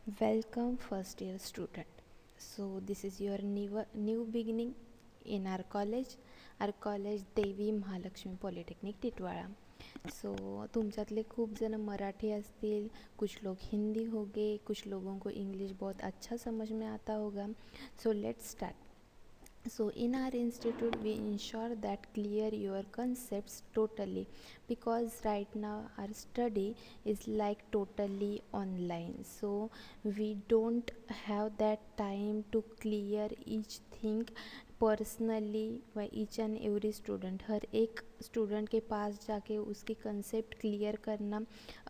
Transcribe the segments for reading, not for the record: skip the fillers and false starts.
Welcome, first year student. So, this is your new beginning in our college. Our college Devi Mahalakshmi polytechnic Titwala. So तुमच्यातले खूप जण मराठी असतील, कुछ लोग हिंदी होंगे, कुछ लोगों को इंग्लिश बहुत अच्छा समझ में आता होगा. So let's start. So in our institute we ensure that clear your concepts totally, because right now our study is like totally online, so we don't have that time to clear each thing personally व each and every student. हर एक student के पास जाके उसकी concept clear करना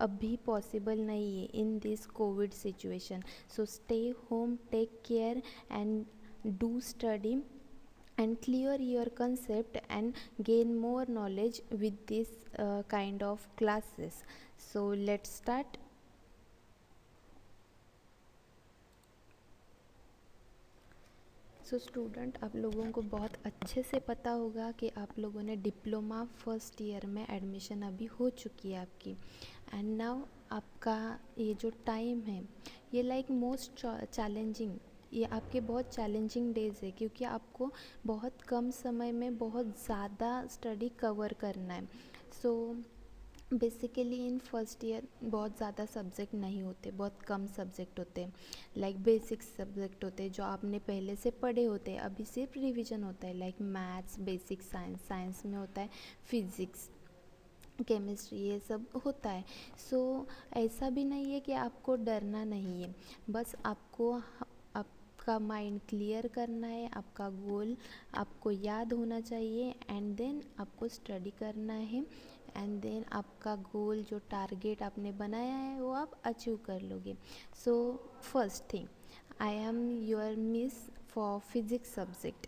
अभी possible नहीं है in this Covid situation. So stay home, take care and do study and clear your concept and gain more knowledge with this kind of classes. So let's start. So student, आप लोगों को बहुत अच्छे से पता होगा कि आप लोगों ने डिप्लोमा फर्स्ट ईयर में एडमिशन अभी हो चुकी है आपकी. एंड नाउ आपका ये जो टाइम है ये लाइक मोस्ट चैलेंजिंग, ये आपके बहुत चैलेंजिंग डेज़ है, क्योंकि आपको बहुत कम समय में बहुत ज़्यादा स्टडी कवर करना है. So basically in first year बहुत ज़्यादा सब्जेक्ट नहीं होते, बहुत कम सब्जेक्ट होते हैं. लाइक बेसिक सब्जेक्ट होते हैं जो आपने पहले से पढ़े होते हैं, अभी सिर्फ रिवीजन होता है. Like maths, basic science, science में होता है फिज़िक्स, केमिस्ट्री, ये सब होता है. सो ऐसा भी नहीं है कि आपको डरना नहीं है, बस आपको आपका माइंड क्लियर करना है, आपका गोल आपको याद होना चाहिए, एंड देन आपको स्टडी करना है, एंड देन आपका गोल जो टारगेट आपने बनाया है वो आप अचीव कर लोगे. So first thing, I am your miss for physics subject.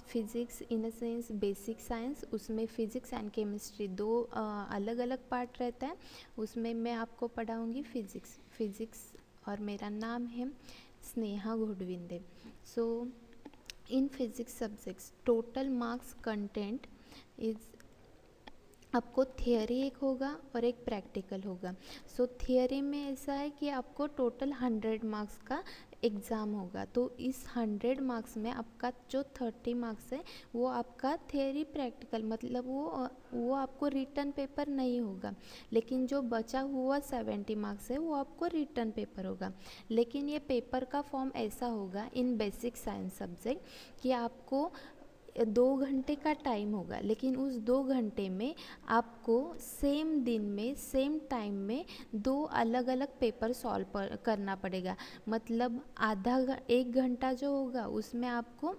Physics in a sense basic science, उसमें फ़िज़िक्स एंड केमिस्ट्री दो अलग अलग पार्ट रहता है. उसमें मैं आपको पढ़ाऊँगी फ़िज़िक्स और मेरा नाम है Sneha Ghodvinde. So in physics subjects total marks content is, आपको थियरी एक होगा और एक प्रैक्टिकल होगा. सो थियरी में ऐसा है कि आपको टोटल 100 मार्क्स का एग्ज़ाम होगा. तो इस 100 मार्क्स में आपका जो 30 मार्क्स है वो आपका थियरी प्रैक्टिकल, मतलब वो आपको रिटर्न पेपर नहीं होगा. लेकिन जो बचा हुआ 70 मार्क्स है वो आपको रिटर्न पेपर होगा. लेकिन ये पेपर का फॉर्म ऐसा होगा इन बेसिक साइंस सब्जेक्ट कि आपको 2 घंटे का टाइम होगा, लेकिन उस 2 घंटे में आपको सेम दिन में सेम टाइम में दो अलग अलग पेपर सॉल्व करना पड़ेगा. मतलब 1 घंटा जो होगा उसमें आपको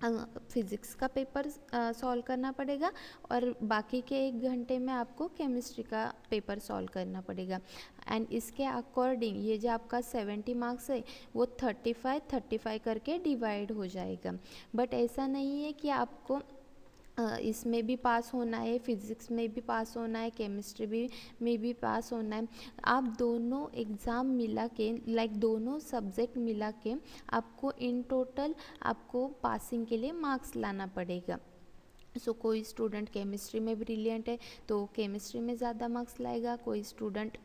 फिज़िक्स का पेपर सॉल्व करना पड़ेगा, और बाकी के 1 घंटे में आपको केमिस्ट्री का पेपर सॉल्व करना पड़ेगा. एंड इसके अकॉर्डिंग ये जो आपका 70 मार्क्स है वो 35 करके डिवाइड हो जाएगा. बट ऐसा नहीं है कि आपको इसमें भी पास होना है, फिज़िक्स में भी पास होना है, केमिस्ट्री भी में भी पास होना है. आप दोनों एग्ज़ाम मिला के, लाइक दोनों सब्जेक्ट मिला के आपको इन टोटल आपको पासिंग के लिए मार्क्स लाना पड़ेगा. सो कोई स्टूडेंट केमिस्ट्री में ब्रिलियंट है तो केमिस्ट्री में ज़्यादा मार्क्स लाएगा, कोई स्टूडेंट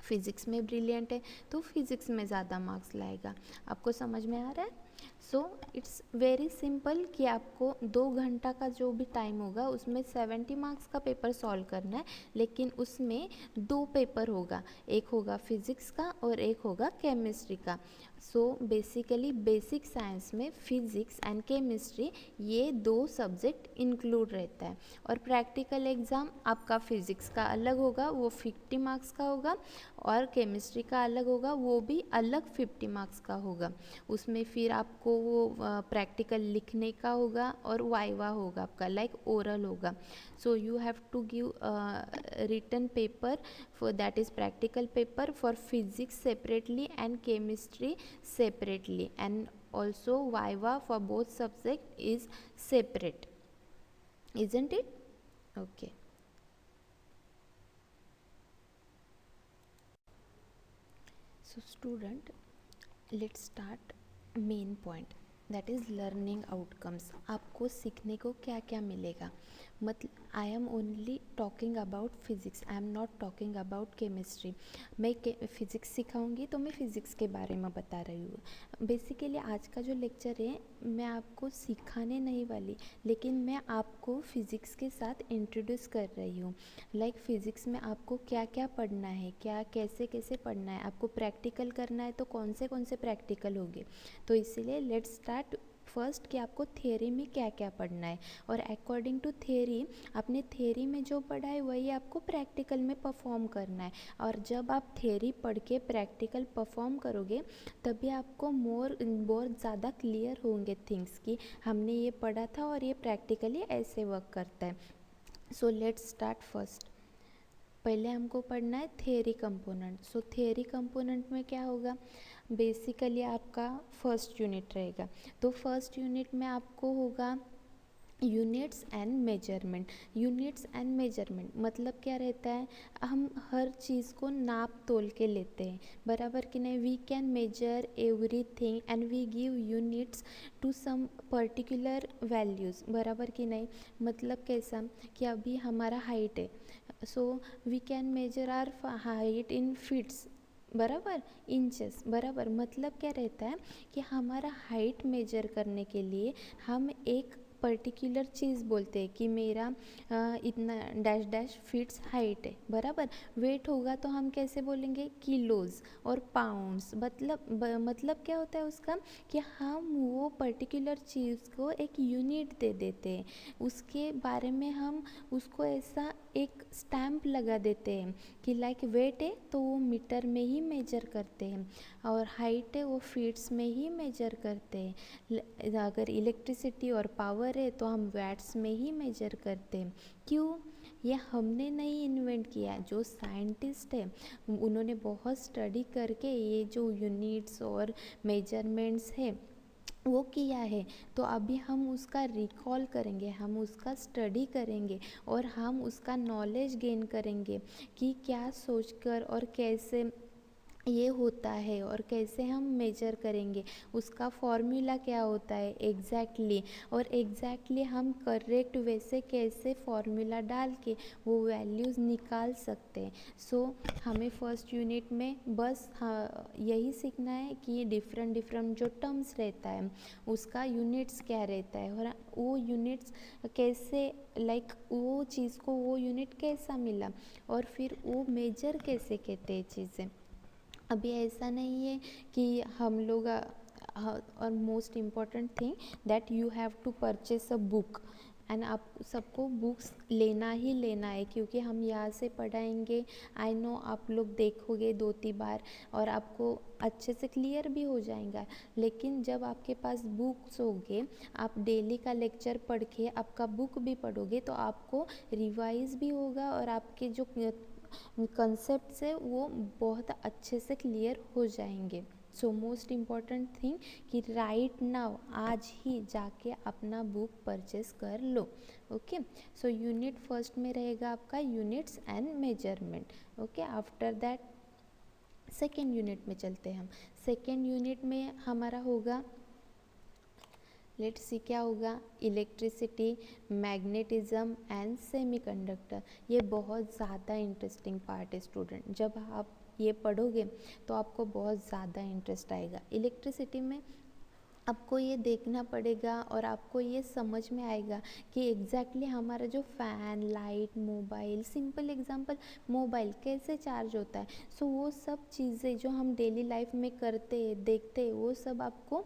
फिज़िक्स में ब्रिलियंट है तो फिज़िक्स में ज़्यादा मार्क्स लाएगा. आपको समझ में आ रहा है? सो इट्स वेरी सिंपल कि आपको 2 घंटा का जो भी टाइम होगा उसमें 70 मार्क्स का पेपर सॉल्व करना है, लेकिन उसमें दो पेपर होगा, एक होगा फिज़िक्स का और एक होगा केमिस्ट्री का. सो बेसिकली बेसिक साइंस में फिज़िक्स एंड केमिस्ट्री ये दो सब्जेक्ट इंक्लूड रहता है. और प्रैक्टिकल एग्ज़ाम आपका फ़िज़िक्स का अलग होगा, वो 50 मार्क्स का होगा, और केमिस्ट्री का अलग होगा, वो भी अलग 50 मार्क्स का होगा. उसमें फिर आपको वो प्रैक्टिकल लिखने का होगा और वाइवा होगा आपका, लाइक ओरल होगा. So you have to give written paper for that is practical paper for physics separately and chemistry separately, and also viva for both subject is separate, isn't it? Okay. So student, let's start main point. That is learning outcomes. आपको सीखने को क्या क्या मिलेगा, मतलब I am only talking about physics, I am not talking about chemistry. मैं physics सिखाऊंगी तो मैं फ़िज़िक्स के बारे में बता रही हूँ। बेसिकली आज का जो लेक्चर है मैं आपको सिखाने नहीं वाली, लेकिन मैं आपको फ़िज़िक्स के साथ इंट्रोड्यूस कर रही हूँ। लाइक फ़िज़िक्स में आपको क्या क्या पढ़ना है, क्या कैसे कैसे पढ़ना है, आपको प्रैक्टिकल करना है तो कौन से प्रैक्टिकल होंगे। तो इसीलिए लेट्स स्टार्ट फर्स्ट कि आपको थियरी में क्या क्या पढ़ना है, और अकॉर्डिंग टू थियरी आपने थियरी में जो पढ़ा है वही आपको प्रैक्टिकल में परफॉर्म करना है। और जब आप थियरी पढ़ के प्रैक्टिकल परफॉर्म करोगे तभी आपको बहुत ज़्यादा क्लियर होंगे थिंग्स कि हमने ये पढ़ा था और ये प्रैक्टिकली ऐसे वर्क करता है। So let's start first. पहले हमको पढ़ना है थियरी कंपोनेंट। सो थियरी कंपोनेंट में क्या होगा, बेसिकली आपका फर्स्ट यूनिट रहेगा। तो फर्स्ट यूनिट में आपको होगा units and measurement. Units and measurement मतलब क्या रहता है, हम हर चीज़ को नाप तोल के लेते हैं, बराबर कि नहीं। We can measure everything and we give units to some particular values, बराबर कि नहीं। मतलब कैसा कि अभी हमारा हाइट है, so we can measure our height in feets, बराबर, इंचेस, बराबर। मतलब क्या रहता है कि हमारा हाइट मेजर करने के लिए हम एक पर्टिकुलर चीज़ बोलते हैं कि मेरा इतना डैश डैश फीट्स हाइट है, बराबर। वेट होगा तो हम कैसे बोलेंगे, किलोज़ और पाउंड्स। मतलब क्या होता है उसका कि हम वो पर्टिकुलर चीज़ को एक यूनिट दे देते हैं, उसके बारे में हम उसको ऐसा एक स्टैम्प लगा देते हैं कि लाइक वेट है तो वो मीटर में ही मेजर करते हैं, और हाइट है वो फीट्स में ही मेजर करते हैं। अगर इलेक्ट्रिसिटी और पावर है तो हम वैट्स में ही मेजर करते हैं। क्यों, ये हमने नहीं इन्वेंट किया, जो साइंटिस्ट है उन्होंने बहुत स्टडी करके ये जो यूनिट्स और मेजरमेंट्स है वो किया है। तो अभी हम उसका रिकॉल करेंगे, हम उसका स्टडी करेंगे और हम उसका नॉलेज गेन करेंगे कि क्या सोचकर और कैसे ये होता है और कैसे हम मेजर करेंगे, उसका फॉर्मूला क्या होता है एग्जैक्टली और एग्जैक्टली हम करेक्ट वे से कैसे फॉर्मूला डाल के वो वैल्यूज़ निकाल सकते हैं। सो हमें फर्स्ट यूनिट में बस हाँ यही सीखना है कि डिफरेंट डिफरेंट जो टर्म्स रहता है उसका यूनिट्स क्या रहता है और वो यूनिट्स कैसे लाइक वो चीज़ को वो यूनिट कैसा मिला और फिर वो मेजर कैसे कहते हैं चीज़ें। अभी ऐसा नहीं है कि हम लोग और most important thing that you have to purchase a book and आप सबको बुक्स लेना ही लेना है, क्योंकि हम यहाँ से पढ़ाएंगे। आई नो आप लोग देखोगे 2-3 बार और आपको अच्छे से क्लियर भी हो जाएगा, लेकिन जब आपके पास बुक्स होंगे, आप डेली का लेक्चर पढ़ के आपका बुक भी पढ़ोगे तो आपको रिवाइज भी होगा और आपके जो कंसेप्ट है वो बहुत अच्छे से क्लियर हो जाएंगे। सो मोस्ट इम्पॉर्टेंट थिंग कि राइट नाउ आज ही जाके अपना बुक परचेस कर लो। ओके, सो यूनिट फर्स्ट में रहेगा आपका units and measurement. Okay, after that second unit में चलते हैं हम। सेकेंड यूनिट में हमारा होगा, लेट्स सी क्या होगा, इलेक्ट्रिसिटी, मैग्नेटिज्म एंड सेमीकंडक्टर। ये बहुत ज़्यादा इंटरेस्टिंग पार्ट है स्टूडेंट, जब आप ये पढ़ोगे तो आपको बहुत ज़्यादा इंटरेस्ट आएगा। इलेक्ट्रिसिटी में आपको ये देखना पड़ेगा और आपको ये समझ में आएगा कि एग्जैक्टली हमारा जो fan, light, mobile, simple example mobile कैसे चार्ज होता है। सो वो सब चीज़ें जो हम डेली लाइफ में करते हैं देखते हैं वो सब आपको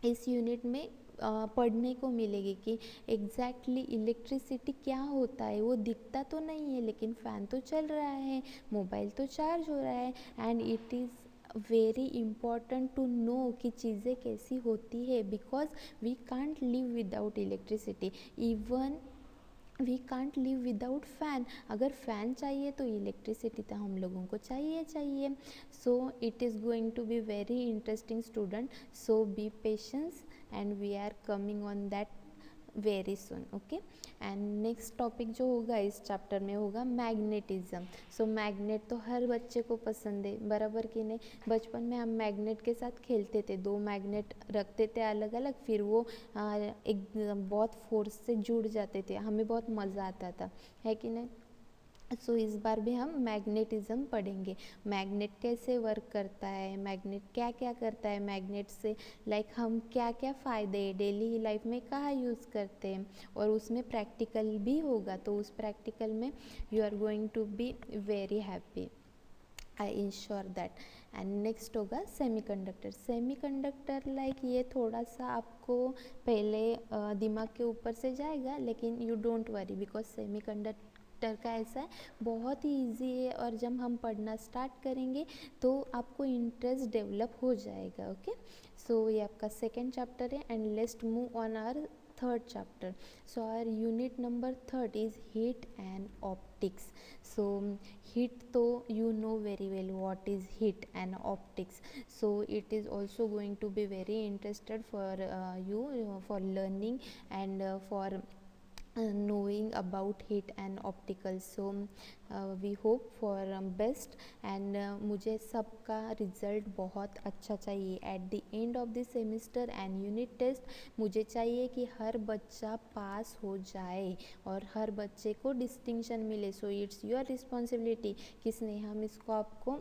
इस यूनिट में पढ़ने को मिलेगी कि एग्जैक्टली इलेक्ट्रिसिटी क्या होता है। वो दिखता तो नहीं है लेकिन फ़ैन तो चल रहा है, मोबाइल तो चार्ज हो रहा है, and it is very important to know कि चीज़ें कैसी होती है, because we can't live without electricity, even we can't live without fan. अगर फ़ैन चाहिए तो इलेक्ट्रिसिटी तो हम लोगों को चाहिए चाहिए। So it is going to be very interesting student, so be patience and we are coming on that very soon. Okay, and next topic जो होगा इस चैप्टर में होगा मैग्नेटिज्म। सो मैग्नेट तो हर बच्चे को पसंद है, बराबर कि नहीं। बचपन में हम मैग्नेट के साथ खेलते थे, 2 मैग्नेट रखते थे अलग अलग, फिर वो एक बहुत फोर्स से जुड़ जाते थे, हमें बहुत मज़ा आता था, है कि नहीं। सो इस बार भी हम मैग्नेटिज्म पढ़ेंगे, मैग्नेट कैसे वर्क करता है, मैग्नेट क्या क्या करता है, मैग्नेट से लाइक हम क्या क्या फ़ायदे डेली लाइफ में कहाँ यूज़ करते हैं, और उसमें प्रैक्टिकल भी होगा, तो उस प्रैक्टिकल में you are going to be very happy, I ensure that. And next होगा सेमीकंडक्टर। सेमीकंडक्टर लाइक ये थोड़ा सा आपको पहले दिमाग के ऊपर से जाएगा, लेकिन you don't worry, because semiconductor का ऐसा है बहुत ही ईजी है, और जब हम पढ़ना स्टार्ट करेंगे तो आपको इंटरेस्ट डेवलप हो जाएगा। ओके, सो ये आपका सेकेंड चैप्टर है, and let's move on our third chapter. So our unit number third is heat and optics. So heat, so you know very well what is heat and optics, so it is also going to be very interested for you for learning and for knowing about heat and optical. So we hope for best, and मुझे सबका result बहुत अच्छा चाहिए at the end of the semester and unit test. मुझे चाहिए कि हर बच्चा पास हो जाए और हर बच्चे को डिस्टिंक्शन मिले। सो इट्स योर रिस्पॉन्सिबिलिटी कि स्नेहा मिस को आपको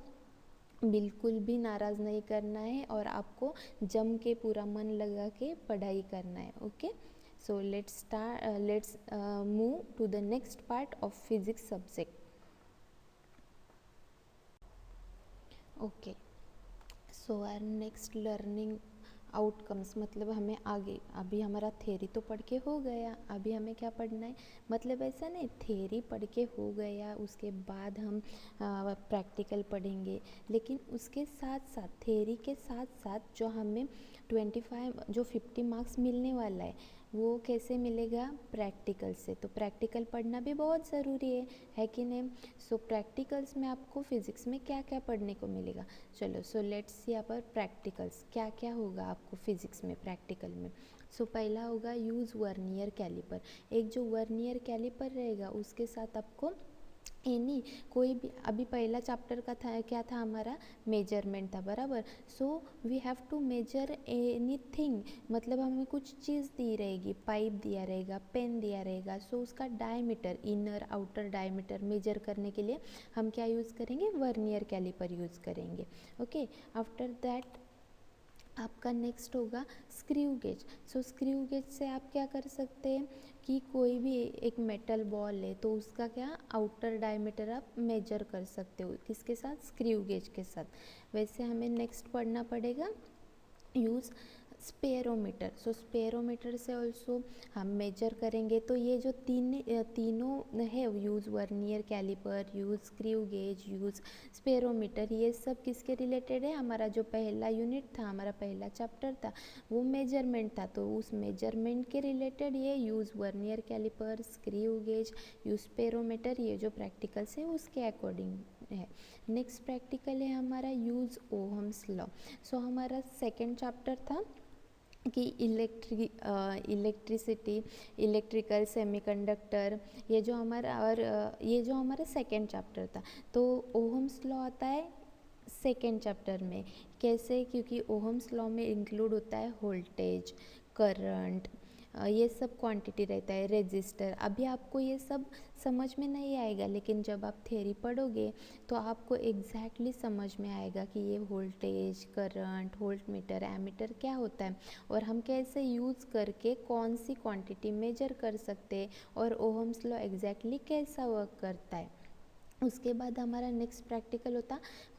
बिल्कुल भी नाराज़ नहीं करना है, और आपको जम के पूरा मन लगा के पढ़ाई करना है। Okay, so let's move to the next part of physics subject. Okay, so our next learning outcomes, मतलब हमें आगे, अभी हमारा थेरी तो पढ़ के हो गया, अभी हमें क्या पढ़ना है, मतलब ऐसा नहीं थेरी पढ़ के हो गया उसके बाद हम प्रैक्टिकल पढ़ेंगे, लेकिन उसके साथ साथ थेरी के साथ साथ जो हमें 50 मार्क्स मिलने वाला है वो कैसे मिलेगा, प्रैक्टिकल से। तो प्रैक्टिकल पढ़ना भी बहुत ज़रूरी है कि नहीं। सो प्रैक्टिकल्स में आपको फिज़िक्स में क्या क्या पढ़ने को मिलेगा, चलो सो लेट्स सी यहाँ पर प्रैक्टिकल्स क्या क्या होगा आपको फिज़िक्स में प्रैक्टिकल में। सो पहला होगा यूज़ वर्नियर कैलिपर। एक जो वर्नियर कैलिपर रहेगा उसके साथ आपको एनी कोई भी, अभी पहला चैप्टर का था क्या था हमारा, मेजरमेंट था, बराबर। So we have to measure anything, मतलब हमें कुछ चीज़ दी रहेगी, पाइप दिया रहेगा, पेन दिया रहेगा, सो उसका diameter, inner outer diameter measure करने के लिए हम क्या यूज़ करेंगे, वर्नियर कैलिपर यूज़ करेंगे। ओके, आफ्टर दैट आपका नेक्स्ट होगा screw gauge. So screw gauge से आप क्या कर सकते हैं कि कोई भी एक मेटल बॉल है तो उसका क्या आउटर डायमीटर आप मेजर कर सकते हो, किसके साथ, स्क्रू गेज के साथ। वैसे हमें नेक्स्ट पढ़ना पड़ेगा यूज़ स्पेरोमीटर। सो स्पेरोमीटर से ऑल्सो हम मेजर करेंगे। तो ये जो तीनों है, use vernier caliper, use screw gauge, use spherometer, ये सब किसके रिलेटेड है, हमारा जो पहला यूनिट था, हमारा पहला चैप्टर था वो मेजरमेंट था, तो उस मेजरमेंट के रिलेटेड ये use vernier caliper, screw gauge, use spherometer, ये जो प्रैक्टिकल्स है उसके अकॉर्डिंग है। नेक्स्ट प्रैक्टिकल है हमारा यूज़ ओहम्स लॉ। सो हमारा सेकेंड चैप्टर था कि इलेक्ट्रिसिटी, इलेक्ट्रिकल, सेमीकंडक्टर, ये जो हमारा, और ये जो हमारा सेकेंड चैप्टर था। तो ओहम्स लॉ आता है सेकेंड चैप्टर में, कैसे, क्योंकि ओहम्स लॉ में इंक्लूड होता है वोल्टेज, करंट, ये सब क्वांटिटी रहता है, रेजिस्टर। अभी आपको ये सब समझ में नहीं आएगा, लेकिन जब आप थ्योरी पढ़ोगे तो आपको एग्जैक्टली समझ में आएगा कि ये वोल्टेज, करंट, वोल्टमीटर, एमीटर क्या होता है, और हम कैसे यूज़ करके कौन सी क्वांटिटी मेजर कर सकते हैं, और ओहम्स लॉ एग्जैक्टली कैसा वर्क करता है। उसके बाद हमारा नेक्स्ट प्रैक्टिकल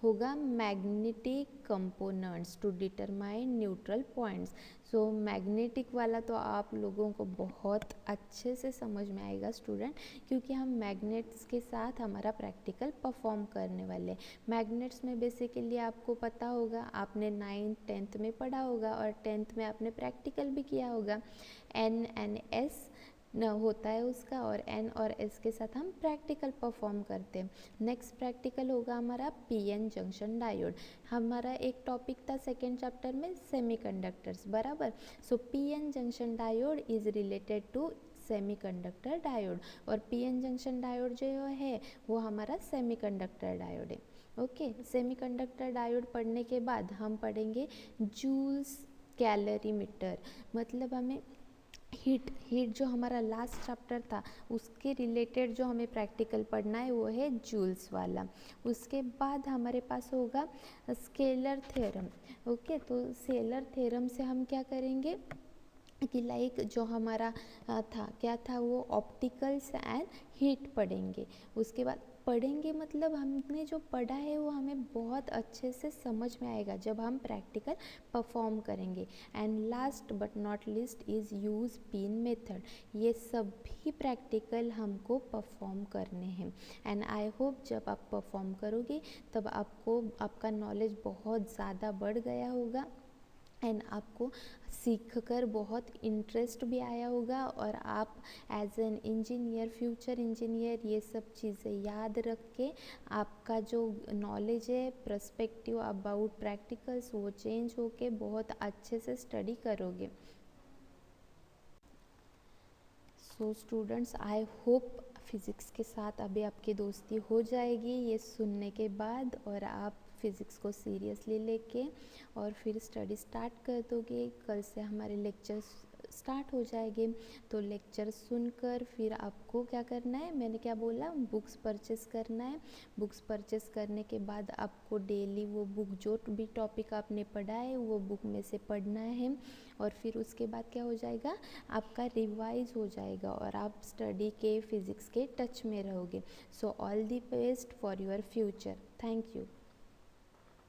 होगा magnetic components to determine neutral points. So magnetic वाला तो आप लोगों को बहुत अच्छे से समझ में आएगा स्टूडेंट, क्योंकि हम मैग्नेट्स के साथ हमारा प्रैक्टिकल परफॉर्म करने वाले हैं। मैग्नेट्स में बेसिकली आपको पता होगा, आपने 9th 10th में पढ़ा होगा, और 10th में आपने प्रैक्टिकल भी किया होगा, NNS न होता है उसका, और एन और एस के साथ हम प्रैक्टिकल परफॉर्म करते हैं। नेक्स्ट प्रैक्टिकल होगा हमारा पीएन जंक्शन डायोड। हमारा एक टॉपिक था सेकेंड चैप्टर में सेमीकंडक्टर्स, बराबर। So PN junction diode is related to semiconductor diode, और पीएन जंक्शन डायोड जो है वो हमारा सेमीकंडक्टर डायोड है। ओके, सेमीकंडक्टर डायोड पढ़ने के बाद हम पढ़ेंगे जूल्स कैलरीमीटर। मतलब हमें हीट जो हमारा लास्ट चैप्टर था उसके रिलेटेड जो हमें प्रैक्टिकल पढ़ना है वो है जूल्स वाला। उसके बाद हमारे पास होगा स्केलर थ्योरम। ओके, तो स्केलर थ्योरम से हम क्या करेंगे कि लाइक जो हमारा था क्या था वो ऑप्टिकल्स एंड हीट पढ़ेंगे। उसके बाद पढ़ेंगे मतलब हमने जो पढ़ा है वो हमें बहुत अच्छे से समझ में आएगा जब हम प्रैक्टिकल परफॉर्म करेंगे। And last but not least is use pin method. ये सभी प्रैक्टिकल हमको परफॉर्म करने हैं। एंड आई होप जब आप परफॉर्म करोगे तब आपको आपका नॉलेज बहुत ज़्यादा बढ़ गया होगा, एंड आपको सीखकर बहुत इंटरेस्ट भी आया होगा, और आप as an engineer, future engineer, ये सब चीज़ें याद रख के आपका जो नॉलेज है, पर्सपेक्टिव अबाउट प्रैक्टिकल्स, वो चेंज होके बहुत अच्छे से स्टडी करोगे। So students, I hope physics के साथ अभी आपकी दोस्ती हो जाएगी ये सुनने के बाद, और आप फिज़िक्स को सीरियसली लेके और फिर स्टडी स्टार्ट कर दोगे। कल से हमारे लेक्चर्स स्टार्ट हो जाएंगे, तो लेक्चर सुनकर फिर आपको क्या करना है, मैंने क्या बोला, बुक्स परचेस करना है। बुक्स परचेस करने के बाद आपको डेली वो बुक जो भी टॉपिक आपने पढ़ा है वो बुक में से पढ़ना है, और फिर उसके बाद क्या हो जाएगा, आपका रिवाइज हो जाएगा और आप स्टडी के फिज़िक्स के टच में रहोगे। So all the best for your future. Thank you.